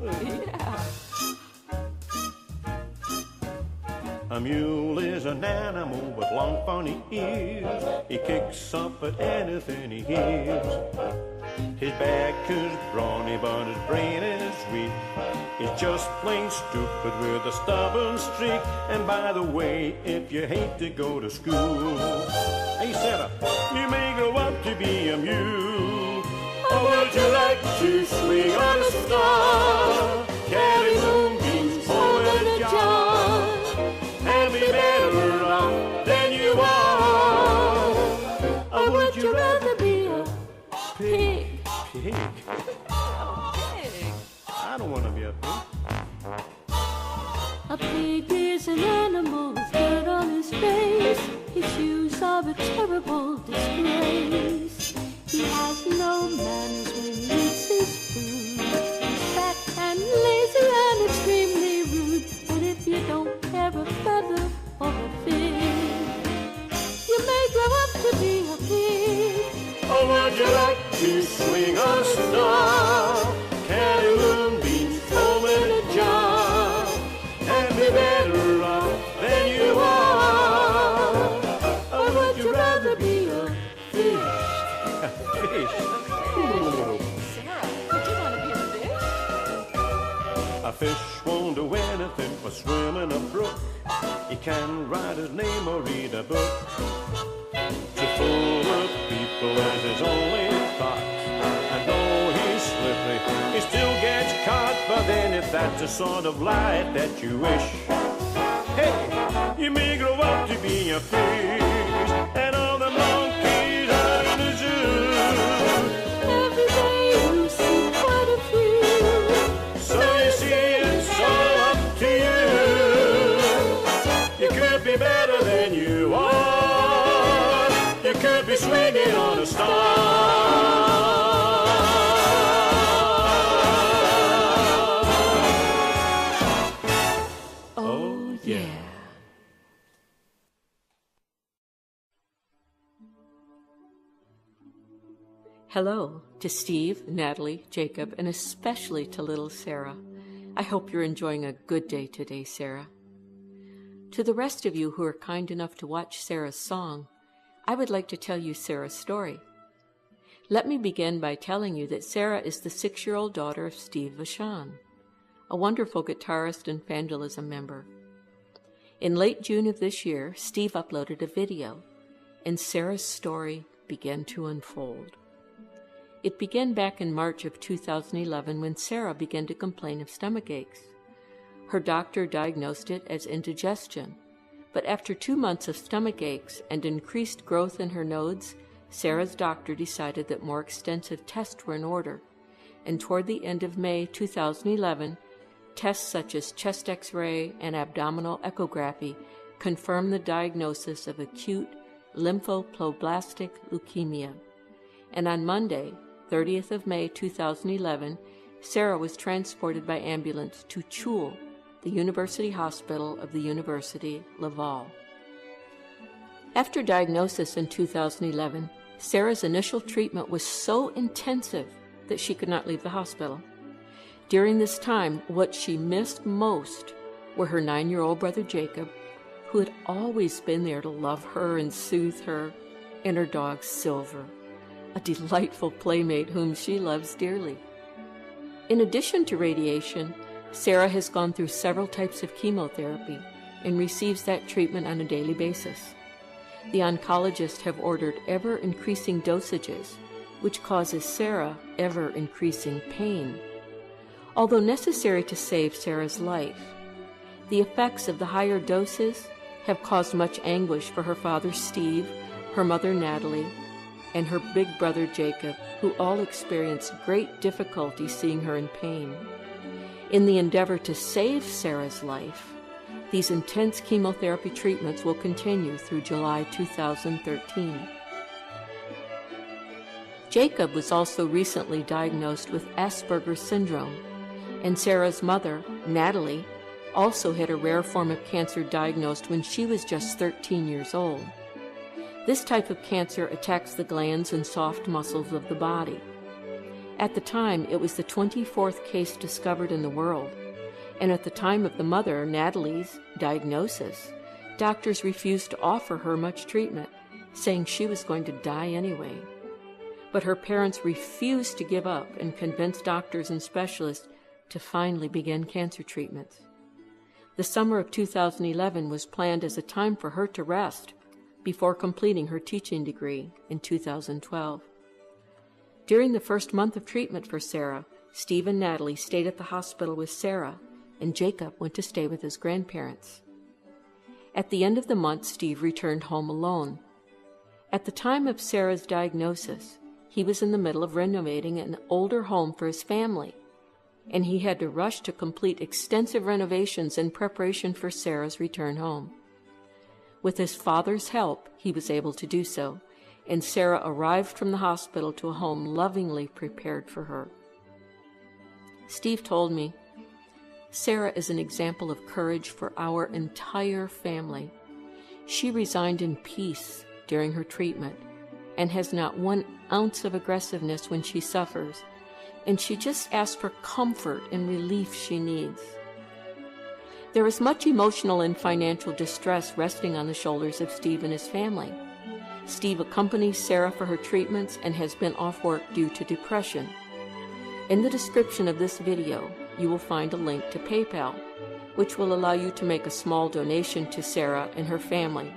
Yeah. A mule is an animal with long funny ears. He kicks up at anything he hears. His back is brawny but his brain is weak. He's just plain stupid with a stubborn streak. And by the way, if you hate to go to school, hey Sarah, you may grow up to be a mule. Or would you like to swing on a star, carry moonbeams home in a jar, and be better off than you are? Or would you rather be a pig? Pig? I don't want to be a pig. A pig is an animal with dirt on his face. His shoes are a terrible disgrace. He has no manners when he eats his food. He's fat and lazy and extremely rude. But if you don't have a feather or a fin, you may grow up to be a pig. Or would you like to swing on a star, carry moonbeams home in a jar, and be better off than you are? Or would you rather be a fish? A fish? Sarah, would you want to be a fish? A fish won't do anything but swim in a brook. He can write his name or read a book. To fool the people is his only thought. And though he's slippery, he still gets caught. But then if that's the sort of life that you wish, hey, you may grow up to be a fish. And all the monkeys are in the zoo. Every day you see quite a few. So you see, it's all up to you. You could be better than you are. You could be swinging on a star. Oh, yeah. Hello to Steve, Natalie, Jacob, and especially to little Sarah. I hope you're enjoying a good day today, Sarah. To the rest of you who are kind enough to watch Sarah's song, I would like to tell you Sarah's story. Let me begin by telling you that Sarah is the 6-year-old daughter of Steve Vachon, a wonderful guitarist and Vangelism member. In late June of this year, Steve uploaded a video, and Sarah's story began to unfold. It began back in March of 2011 when Sarah began to complain of stomach aches. Her doctor diagnosed it as indigestion, but after 2 months of stomach aches and increased growth in her nodes, Sarah's doctor decided that more extensive tests were in order, and toward the end of May 2011, tests such as chest X-ray and abdominal echography confirmed the diagnosis of acute lymphoblastic leukemia. And on Monday, 30th of May 2011, Sarah was transported by ambulance to Chul, the University Hospital of the University Laval. After diagnosis in 2011, Sarah's initial treatment was so intensive that she could not leave the hospital. During this time, what she missed most were her 9-year-old brother Jacob, who had always been there to love her and soothe her, and her dog Silver, a delightful playmate whom she loves dearly. In addition to radiation, Sarah has gone through several types of chemotherapy and receives that treatment on a daily basis. The oncologists have ordered ever-increasing dosages, which causes Sarah ever-increasing pain. Although necessary to save Sarah's life, the effects of the higher doses have caused much anguish for her father Steve, her mother Natalie, and her big brother Jacob, who all experienced great difficulty seeing her in pain. In the endeavor to save Sarah's life, these intense chemotherapy treatments will continue through July 2013. Jacob was also recently diagnosed with Asperger's syndrome, and Sarah's mother, Natalie, also had a rare form of cancer diagnosed when she was just 13 years old. This type of cancer attacks the glands and soft muscles of the body. At the time, it was the 24th case discovered in the world, and at the time of the mother, Natalie's, diagnosis, doctors refused to offer her much treatment, saying she was going to die anyway. But her parents refused to give up and convinced doctors and specialists to finally begin cancer treatments. The summer of 2011 was planned as a time for her to rest before completing her teaching degree in 2012. During the first month of treatment for Sarah, Steve and Natalie stayed at the hospital with Sarah, and Jacob went to stay with his grandparents. At the end of the month, Steve returned home alone. At the time of Sarah's diagnosis, he was in the middle of renovating an older home for his family, and he had to rush to complete extensive renovations in preparation for Sarah's return home. With his father's help, he was able to do so, and Sarah arrived from the hospital to a home lovingly prepared for her. Steve told me, "Sarah is an example of courage for our entire family. She resigned in peace during her treatment and has not 1 ounce of aggressiveness when she suffers, and she just asks for comfort and relief she needs." There is much emotional and financial distress resting on the shoulders of Steve and his family. Steve accompanies Sarah for her treatments and has been off work due to depression. In the description of this video, you will find a link to PayPal, which will allow you to make a small donation to Sarah and her family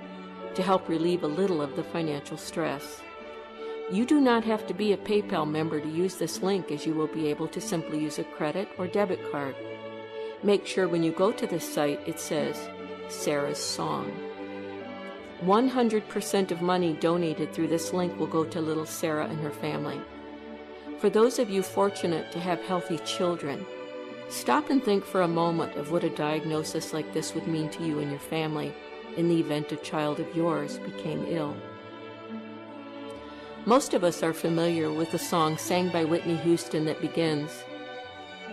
to help relieve a little of the financial stress. You do not have to be a PayPal member to use this link, as you will be able to simply use a credit or debit card. Make sure when you go to this site it says Sarah's Song. 100% of money donated through this link will go to little Sarah and her family. For those of you fortunate to have healthy children, stop and think for a moment of what a diagnosis like this would mean to you and your family in the event a child of yours became ill. Most of us are familiar with the song sang by Whitney Houston that begins,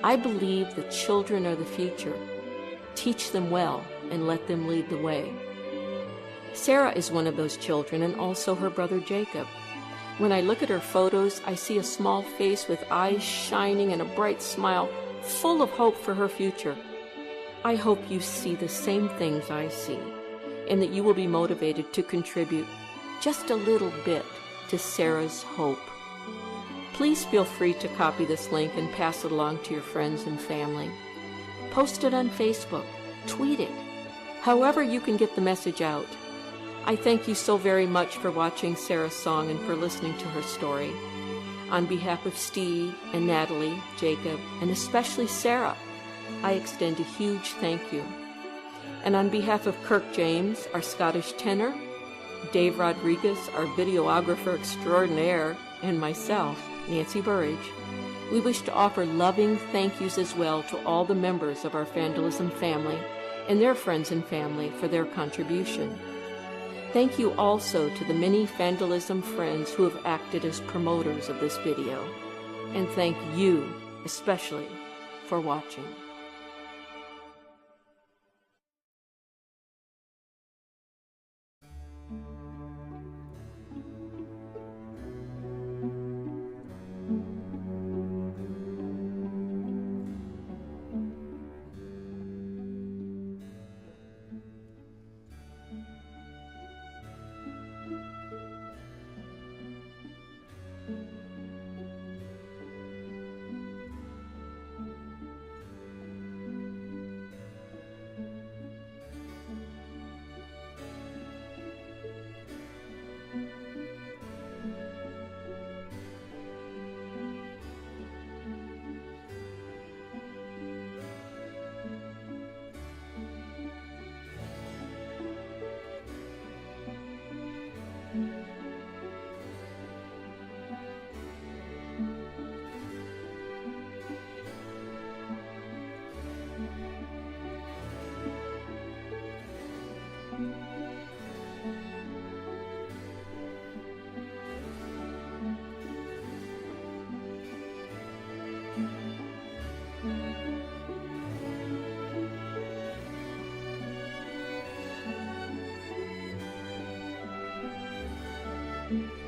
"I believe the children are the future. Teach them well and let them lead the way." Sarah is one of those children, and also her brother Jacob. When I look at her photos, I see a small face with eyes shining and a bright smile, full of hope for her future. I hope you see the same things I see, and that you will be motivated to contribute just a little bit to Sarah's hope. Please feel free to copy this link and pass it along to your friends and family. Post it on Facebook, tweet it, however you can get the message out. I thank you so very much for watching Sarah's Song and for listening to her story. On behalf of Steve and Natalie, Jacob, and especially Sarah, I extend a huge thank you. And on behalf of Kirk James, our Scottish tenor, Dave Rodriguez, our videographer extraordinaire, and myself, Nancy Burridge, we wish to offer loving thank yous as well to all the members of our Vandalism family and their friends and family for their contribution. Thank you also to the many Vandalism friends who have acted as promoters of this video. And thank you especially for watching. Mm-hmm.